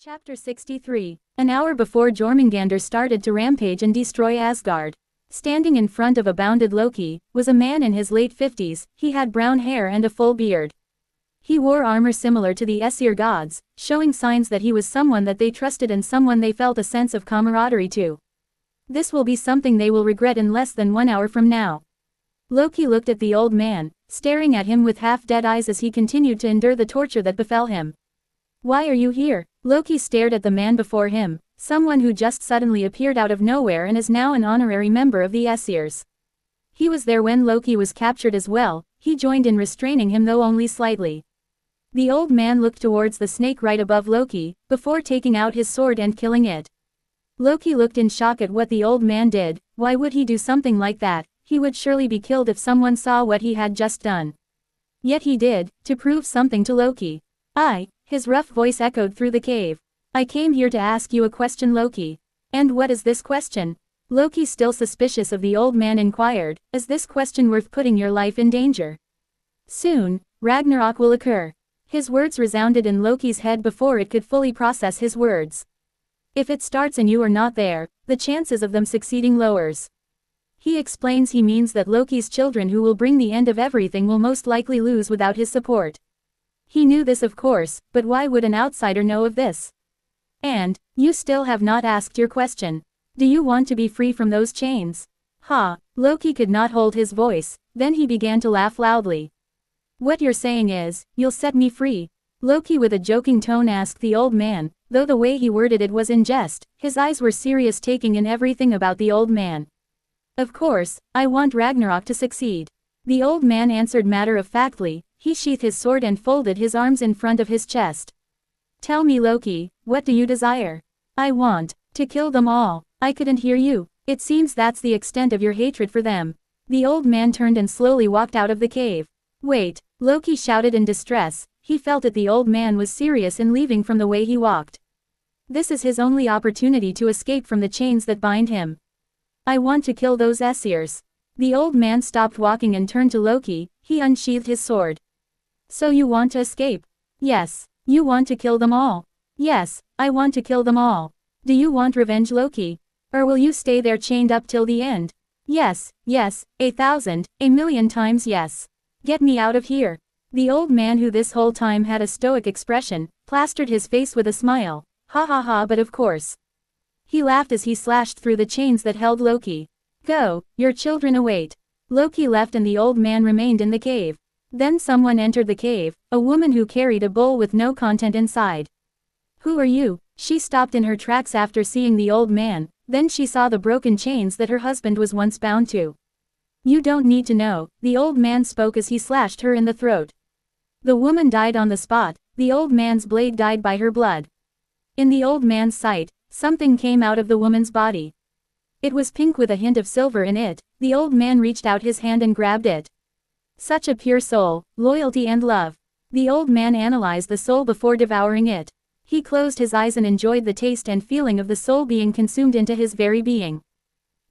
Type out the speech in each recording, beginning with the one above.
Chapter 63. An hour before Jormungandr started to rampage and destroy Asgard. Standing in front of a bounded Loki, was a man in his late 50s, he had brown hair and a full beard. He wore armor similar to the Aesir gods, showing signs that he was someone that they trusted and someone they felt a sense of camaraderie to. This will be something they will regret in less than 1 hour from now. Loki looked at the old man, staring at him with half-dead eyes as he continued to endure the torture that befell him. "Why are you here?" Loki stared at the man before him, someone who just suddenly appeared out of nowhere and is now an honorary member of the Aesirs. He was there when Loki was captured as well, he joined in restraining him though only slightly. The old man looked towards the snake right above Loki, before taking out his sword and killing it. Loki looked in shock at what the old man did. Why would he do something like that? He would surely be killed if someone saw what he had just done. Yet he did, to prove something to Loki. His rough voice echoed through the cave. "I came here to ask you a question, Loki." "And what is this question?" Loki, still suspicious of the old man, inquired. "Is this question worth putting your life in danger?" "Soon, Ragnarok will occur." His words resounded in Loki's head before it could fully process his words. "If it starts and you are not there, the chances of them succeeding lowers." He explains he means that Loki's children who will bring the end of everything will most likely lose without his support. He knew this of course, but why would an outsider know of this? "And, you still have not asked your question. Do you want to be free from those chains?" "Ha!" Loki could not hold his voice, then he began to laugh loudly. "What you're saying is, you'll set me free?" Loki with a joking tone asked the old man, though the way he worded it was in jest, his eyes were serious, taking in everything about the old man. "Of course, I want Ragnarok to succeed." The old man answered matter-of-factly. He sheathed his sword and folded his arms in front of his chest. "Tell me, Loki, what do you desire?" "I want to kill them all." "I couldn't hear you." "It seems that's the extent of your hatred for them." The old man turned and slowly walked out of the cave. "Wait!" Loki shouted in distress. He felt that the old man was serious in leaving from the way he walked. This is his only opportunity to escape from the chains that bind him. "I want to kill those Aesirs." The old man stopped walking and turned to Loki. He unsheathed his sword. "So you want to escape?" "Yes." "You want to kill them all?" "Yes, I want to kill them all." "Do you want revenge, Loki? Or will you stay there chained up till the end?" "Yes, yes, 1,000, 1,000,000 times yes. Get me out of here." The old man, who this whole time had a stoic expression, plastered his face with a smile. "Ha ha ha, but of course." He laughed as he slashed through the chains that held Loki. "Go, your children await." Loki left and the old man remained in the cave. Then someone entered the cave, a woman who carried a bowl with no content inside. "Who are you?" She stopped in her tracks after seeing the old man, then she saw the broken chains that her husband was once bound to. "You don't need to know," the old man spoke as he slashed her in the throat. The woman died on the spot. The old man's blade died by her blood. In the old man's sight, something came out of the woman's body. It was pink with a hint of silver in it. The old man reached out his hand and grabbed it. Such a pure soul, loyalty and love. The old man analyzed the soul before devouring it. He closed his eyes and enjoyed the taste and feeling of the soul being consumed into his very being.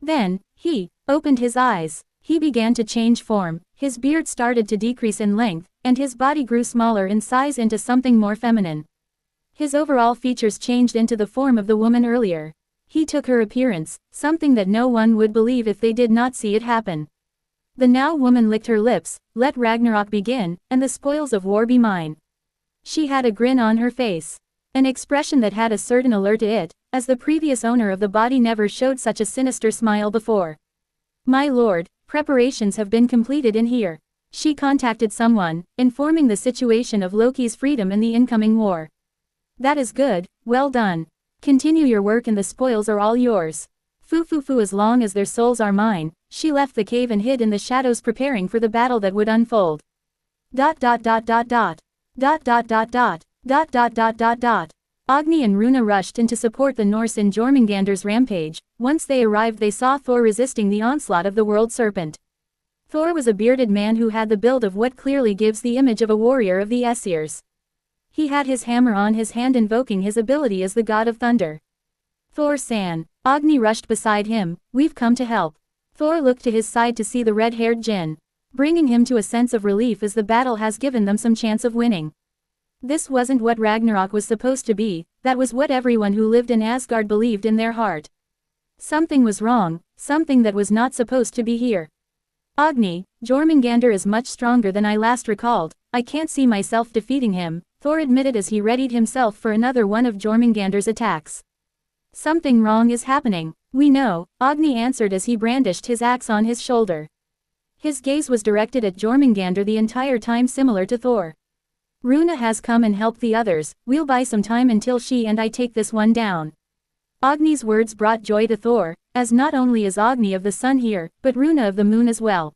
Then, he opened his eyes. He began to change form. His beard started to decrease in length, and his body grew smaller in size into something more feminine. His overall features changed into the form of the woman earlier. He took her appearance, something that no one would believe if they did not see it happen. The now woman licked her lips. "Let Ragnarok begin, and the spoils of war be mine." She had a grin on her face. An expression that had a certain allure to it, as the previous owner of the body never showed such a sinister smile before. "My lord, preparations have been completed in here." She contacted someone, informing the situation of Loki's freedom in the incoming war. "That is good, well done. Continue your work and the spoils are all yours. Foo, as long as their souls are mine." She left the cave and hid in the shadows, preparing for the battle that would unfold. Agni and Runa rushed in to support the Norse in Jormungandr's rampage. Once they arrived, they saw Thor resisting the onslaught of the world serpent. Thor was a bearded man who had the build of what clearly gives the image of a warrior of the Aesirs. He had his hammer on his hand, invoking his ability as the god of thunder. "Thor-san." Agni rushed beside him. "We've come to help." Thor looked to his side to see the red-haired Jin, bringing him to a sense of relief as the battle has given them some chance of winning. This wasn't what Ragnarok was supposed to be. that was what everyone who lived in Asgard believed in their heart. Something was wrong, something that was not supposed to be here. Agni, Jormungandr is much stronger than I last recalled, I can't see myself defeating him, Thor admitted as he readied himself for another one of Jormungandr's attacks. Something wrong is happening. We know, Agni answered as he brandished his axe on his shoulder. His gaze was directed at Jormungandr the entire time, similar to Thor. Runa has come and helped the others, we'll buy some time until she and I take this one down. Agni's words brought joy to Thor, as not only is Agni of the sun here, but Runa of the moon as well.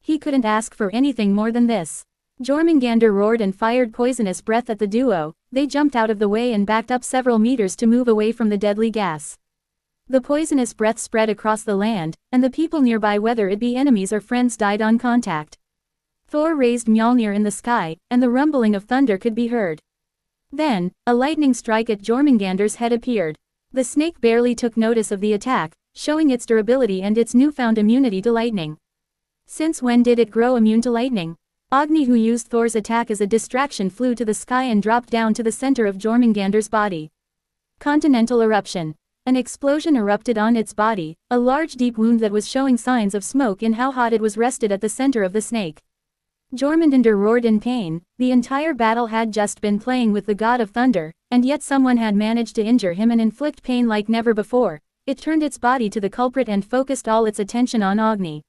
He couldn't ask for anything more than this. Jormungandr roared and fired poisonous breath at the duo, they jumped out of the way and backed up several meters to move away from the deadly gas. The poisonous breath spread across the land, and the people nearby, whether it be enemies or friends, died on contact. Thor raised Mjolnir in the sky, and the rumbling of thunder could be heard. Then, a lightning strike at Jormungandr's head appeared. The snake barely took notice of the attack, showing its durability and its newfound immunity to lightning. Since when did it grow immune to lightning? Agni, who used Thor's attack as a distraction, flew to the sky and dropped down to the center of Jormungandr's body. Continental eruption. An explosion erupted on its body, a large deep wound that was showing signs of smoke in how hot it was rested at the center of the snake. Jormungandr roared in pain. The entire battle had just been playing with the god of thunder, and yet someone had managed to injure him and inflict pain like never before. It turned its body to the culprit and focused all its attention on Agni.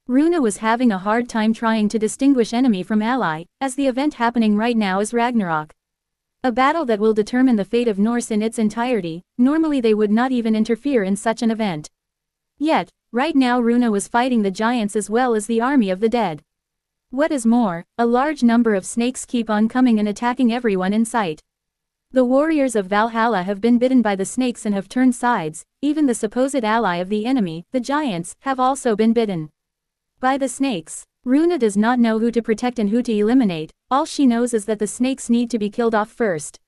Runa was having a hard time trying to distinguish enemy from ally, as the event happening right now is Ragnarok. A battle that will determine the fate of Norse in its entirety. Normally they would not even interfere in such an event. Yet, right now Runa was fighting the giants as well as the army of the dead. What is more, a large number of snakes keep on coming and attacking everyone in sight. The warriors of Valhalla have been bitten by the snakes and have turned sides, even the supposed ally of the enemy, the giants, have also been bitten by the snakes. Runa does not know who to protect and who to eliminate, all she knows is that the snakes need to be killed off first.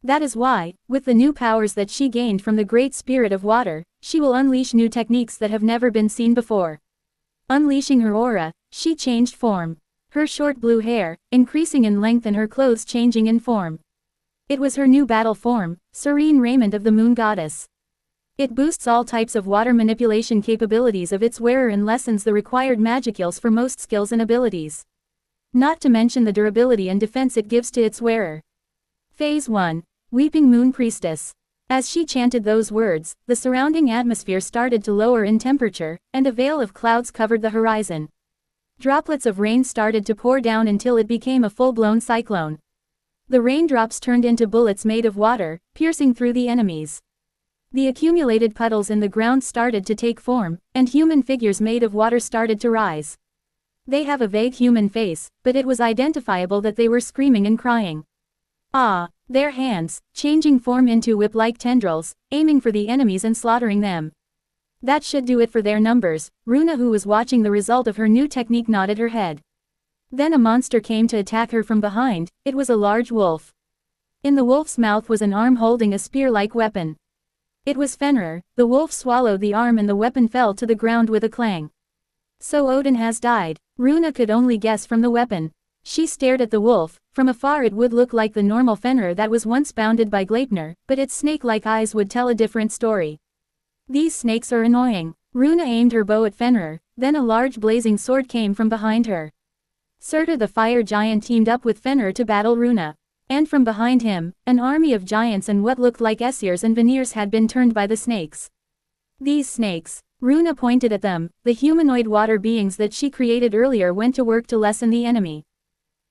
That is why, with the new powers that she gained from the Great Spirit of Water, she will unleash new techniques that have never been seen before. Unleashing her aura, she changed form. Her short blue hair, increasing in length, and her clothes changing in form. It was her new battle form, serene raiment of the moon goddess. It boosts all types of water manipulation capabilities of its wearer and lessens the required magicals for most skills and abilities. Not to mention the durability and defense it gives to its wearer. Phase 1. Weeping Moon Priestess. As she chanted those words, the surrounding atmosphere started to lower in temperature, and a veil of clouds covered the horizon. Droplets of rain started to pour down until it became a full-blown cyclone. The raindrops turned into bullets made of water, piercing through the enemies. The accumulated puddles in the ground started to take form, and human figures made of water started to rise. They have a vague human face, but it was identifiable that they were screaming and crying. Their hands, changing form into whip-like tendrils, aiming for the enemies and slaughtering them. That should do it for their numbers. Runa, who was watching the result of her new technique, nodded her head. Then a monster came to attack her from behind. It was a large wolf. In the wolf's mouth was an arm holding a spear-like weapon. It was Fenrir. The wolf swallowed the arm and the weapon fell to the ground with a clang. So Odin has died. Runa could only guess from the weapon. She stared at the wolf. From afar it would look like the normal Fenrir that was once bounded by Gleipnir, but its snake-like eyes would tell a different story. These snakes are annoying. Runa aimed her bow at Fenrir, then a large blazing sword came from behind her. Surtur the fire giant teamed up with Fenrir to battle Runa. And from behind him, an army of giants and what looked like Aesirs and Vanir had been turned by the snakes. These snakes, Runa pointed at them, the humanoid water beings that she created earlier, went to work to lessen the enemy.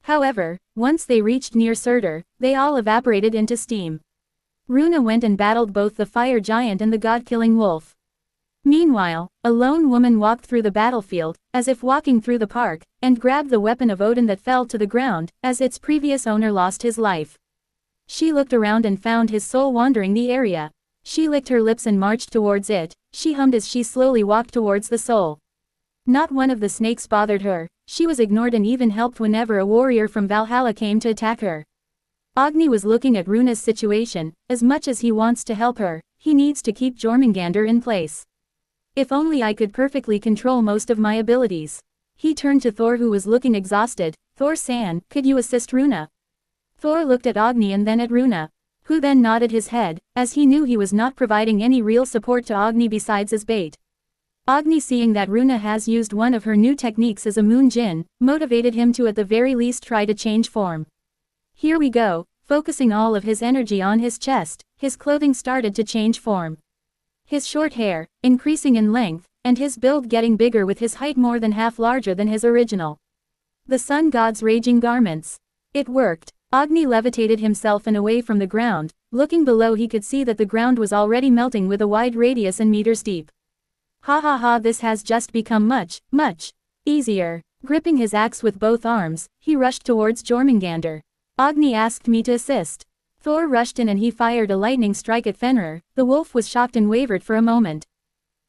However, once they reached near Surtur, they all evaporated into steam. Runa went and battled both the fire giant and the god-killing wolf. Meanwhile, a lone woman walked through the battlefield, as if walking through the park, and grabbed the weapon of Odin that fell to the ground, as its previous owner lost his life. She looked around and found his soul wandering the area. She licked her lips and marched towards it. She hummed as she slowly walked towards the soul. Not one of the snakes bothered her. She was ignored and even helped whenever a warrior from Valhalla came to attack her. Agni was looking at Runa's situation. As much as he wants to help her, he needs to keep Jormungandr in place. If only I could perfectly control most of my abilities. He turned to Thor, who was looking exhausted. Thor-san, could you assist Runa? Thor looked at Agni and then at Runa. who then nodded his head, as he knew he was not providing any real support to Agni besides as bait. Agni, seeing that Runa has used one of her new techniques as a moon jinn, motivated him to at the very least try to change form. Here we go, focusing all of his energy on his chest, his clothing started to change form. His short hair, increasing in length, and his build getting bigger with his height more than half larger than his original. The sun god's raging garments. It worked. Agni levitated himself and away from the ground. Looking below, he could see that the ground was already melting with a wide radius and meters deep. Ha ha ha, this has just become much easier. Gripping his axe with both arms, he rushed towards Jormungandr. Agni asked me to assist. Thor rushed in and he fired a lightning strike at Fenrir. The wolf was shocked and wavered for a moment.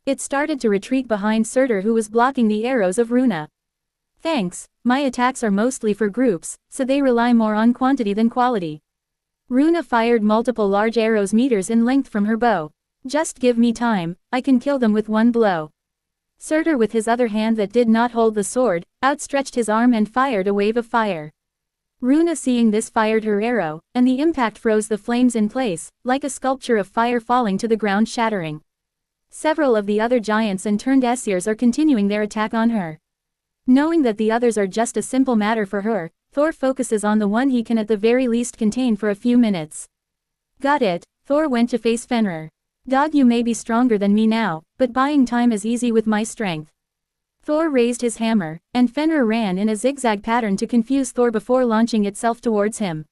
It started to retreat behind Surtur, who was blocking the arrows of Runa. Thanks, my attacks are mostly for groups, so they rely more on quantity than quality. Runa fired multiple large arrows meters in length from her bow. Just give me time, I can kill them with one blow. Surtur, with his other hand that did not hold the sword, outstretched his arm and fired a wave of fire. Runa, seeing this, fired her arrow, and the impact froze the flames in place, like a sculpture of fire falling to the ground, shattering. Several of the other giants and turned Aesirs are continuing their attack on her. Knowing that the others are just a simple matter for her, Thor focuses on the one he can at the very least contain for a few minutes. Got it, Thor went to face Fenrir. Dog, you may be stronger than me now, but buying time is easy with my strength. Thor raised his hammer, and Fenrir ran in a zigzag pattern to confuse Thor before launching itself towards him.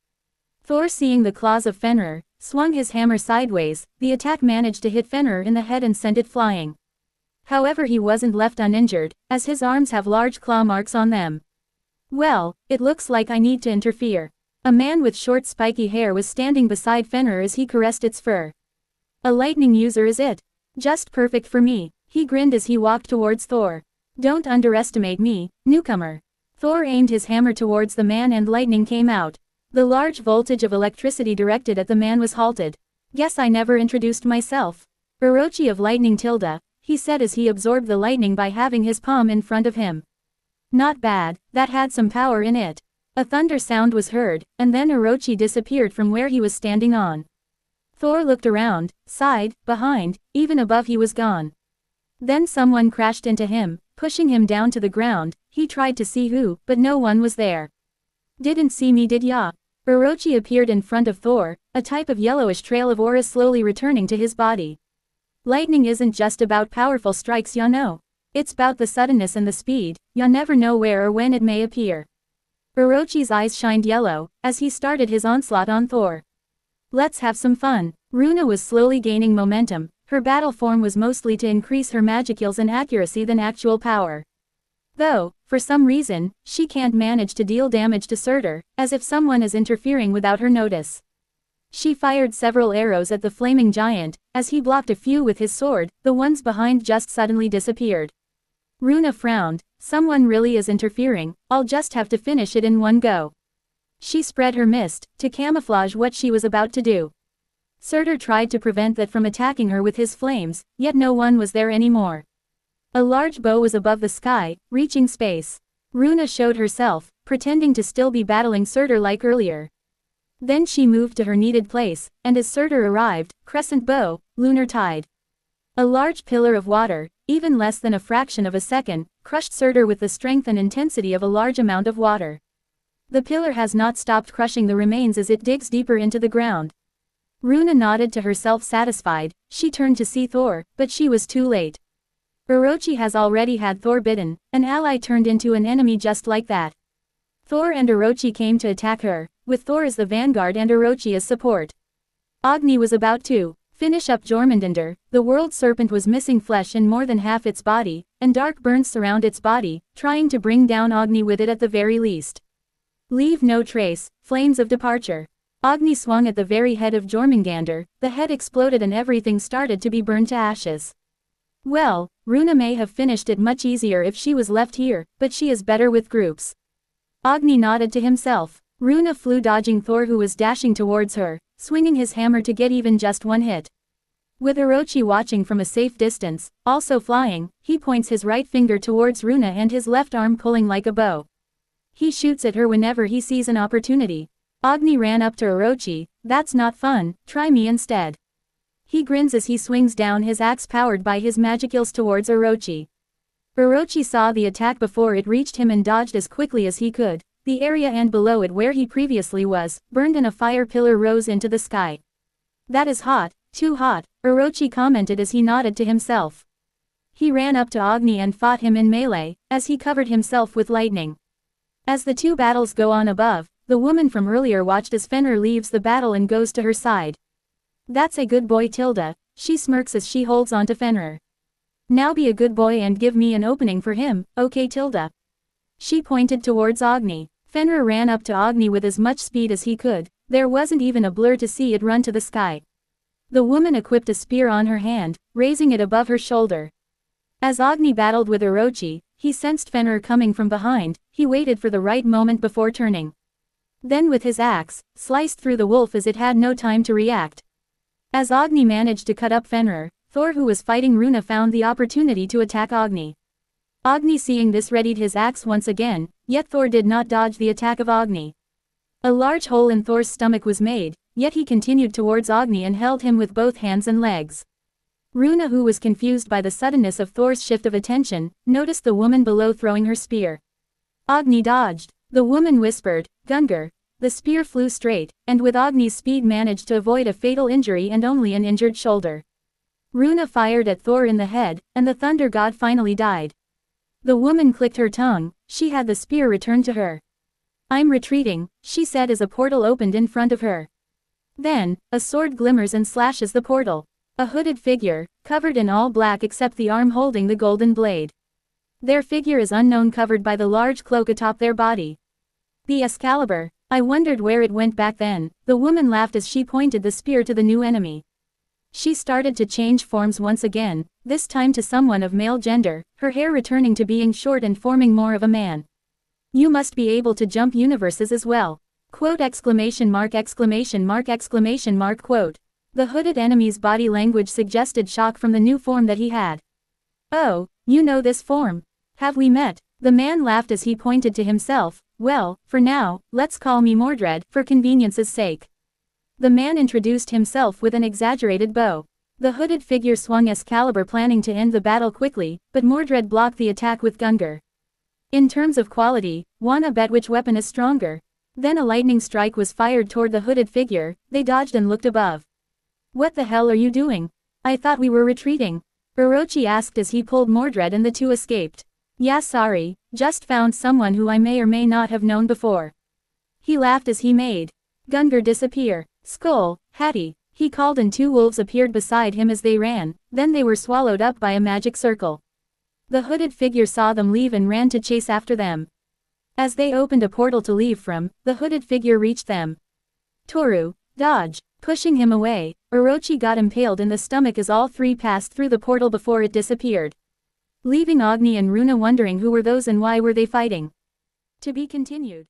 Thor, seeing the claws of Fenrir, swung his hammer sideways. The attack managed to hit Fenrir in the head and sent it flying. However, he wasn't left uninjured, as his arms have large claw marks on them. Well, it looks like I need to interfere. A man with short spiky hair was standing beside Fenrir as he caressed its fur. A lightning user, is it? Just perfect for me, he grinned as he walked towards Thor. Don't underestimate me, newcomer. Thor aimed his hammer towards the man and lightning came out. The large voltage of electricity directed at the man was halted. Guess I never introduced myself. Orochi of Lightning Tilda, he said as he absorbed the lightning by having his palm in front of him. Not bad, that had some power in it. A thunder sound was heard, and then Orochi disappeared from where he was standing on. Thor looked around, side, behind, even above, he was gone. Then someone crashed into him, pushing him down to the ground. He tried to see who, but no one was there. Didn't see me, did ya? Orochi appeared in front of Thor, a type of yellowish trail of aura slowly returning to his body. Lightning isn't just about powerful strikes, ya know. It's about the suddenness and the speed, ya never know where or when it may appear. Orochi's eyes shined yellow, as he started his onslaught on Thor. Let's have some fun. Runa was slowly gaining momentum. Her battle form was mostly to increase her magic skills and accuracy than actual power. Though, for some reason, she can't manage to deal damage to Surtur, as if someone is interfering without her notice. She fired several arrows at the flaming giant. As he blocked a few with his sword, the ones behind just suddenly disappeared. Runa frowned. Someone really is interfering, I'll just have to finish it in one go. She spread her mist, to camouflage what she was about to do. Surtur tried to prevent that from attacking her with his flames, yet no one was there anymore. A large bow was above the sky, reaching space. Runa showed herself, pretending to still be battling Surtur like earlier. Then she moved to her needed place, and as Surtur arrived, crescent bow, lunar tide. A large pillar of water, even less than a fraction of a second, crushed Surtur with the strength and intensity of a large amount of water. The pillar has not stopped crushing the remains as it digs deeper into the ground. Runa nodded to herself satisfied. She turned to see Thor, but she was too late. Orochi has already had Thor bitten, an ally turned into an enemy just like that. Thor and Orochi came to attack her, with Thor as the vanguard and Orochi as support. Agni was about to finish up Jormungandr. The world serpent was missing flesh in more than half its body, and dark burns surround its body, trying to bring down Agni with it at the very least. Leave no trace, flames of departure. Agni swung at the very head of Jormungandr. The head exploded and everything started to be burned to ashes. Well, Runa may have finished it much easier if she was left here, but she is better with groups. Agni nodded to himself. Runa flew, dodging Thor, who was dashing towards her, swinging his hammer to get even just one hit. With Orochi watching from a safe distance, also flying, he points his right finger towards Runa and his left arm pulling like a bow. He shoots at her whenever he sees an opportunity. Agni ran up to Orochi, That's not fun, try me instead. He grins as he swings down his axe powered by his magicals towards Orochi. Orochi saw the attack before it reached him and dodged as quickly as he could. The area and below it where he previously was, burned and a fire pillar rose into the sky. That is hot, too hot, Orochi commented as he nodded to himself. He ran up to Agni and fought him in melee, as he covered himself with lightning. As the two battles go on above, the woman from earlier watched as Fenrir leaves the battle and goes to her side. That's a good boy Tilda, she smirks as she holds on to Fenrir. Now be a good boy and give me an opening for him, okay Tilda? She pointed towards Agni. Fenrir ran up to Agni with as much speed as he could, there wasn't even a blur to see it run to the sky. The woman equipped a spear on her hand, raising it above her shoulder. As Agni battled with Orochi, he sensed Fenrir coming from behind, he waited for the right moment before turning. Then with his axe, sliced through the wolf as it had no time to react. As Agni managed to cut up Fenrir, Thor who was fighting Runa found the opportunity to attack Agni. Agni seeing this readied his axe once again, yet Thor did not dodge the attack of Agni. A large hole in Thor's stomach was made, yet he continued towards Agni and held him with both hands and legs. Runa who was confused by the suddenness of Thor's shift of attention, noticed the woman below throwing her spear. Agni dodged. The woman whispered, Gungar. The spear flew straight, and with Agni's speed managed to avoid a fatal injury and only an injured shoulder. Runa fired at Thor in the head, and the thunder god finally died. The woman clicked her tongue, she had the spear returned to her. I'm retreating, she said as a portal opened in front of her. Then, a sword glimmers and slashes the portal. A hooded figure, covered in all black except the arm holding the golden blade. Their figure is unknown covered by the large cloak atop their body. The Excalibur. I wondered where it went back then, the woman laughed as she pointed the spear to the new enemy. She started to change forms once again, this time to someone of male gender, her hair returning to being short and forming more of a man. You must be able to jump universes as well. Quote exclamation mark exclamation mark exclamation mark quote. The hooded enemy's body language suggested shock from the new form that he had. Oh, you know this form. Have we met? The man laughed as he pointed to himself. Well, for now, let's call me Mordred, for convenience's sake. The man introduced himself with an exaggerated bow. The hooded figure swung Excalibur planning to end the battle quickly, but Mordred blocked the attack with Gungar. In terms of quality, wanna bet which weapon is stronger? Then a lightning strike was fired toward the hooded figure, they dodged and looked above. What the hell are you doing? I thought we were retreating. Orochi asked as he pulled Mordred and the two escaped. Yeah sorry, just found someone who I may or may not have known before. He laughed as he made Gungar disappear. Skull, Hattie, he called and two wolves appeared beside him as they ran, then they were swallowed up by a magic circle. The hooded figure saw them leave and ran to chase after them. As they opened a portal to leave from, the hooded figure reached them. Toru, dodge, pushing him away, Orochi got impaled in the stomach as all three passed through the portal before it disappeared. Leaving Agni and Runa wondering who were those and why were they fighting. To be continued.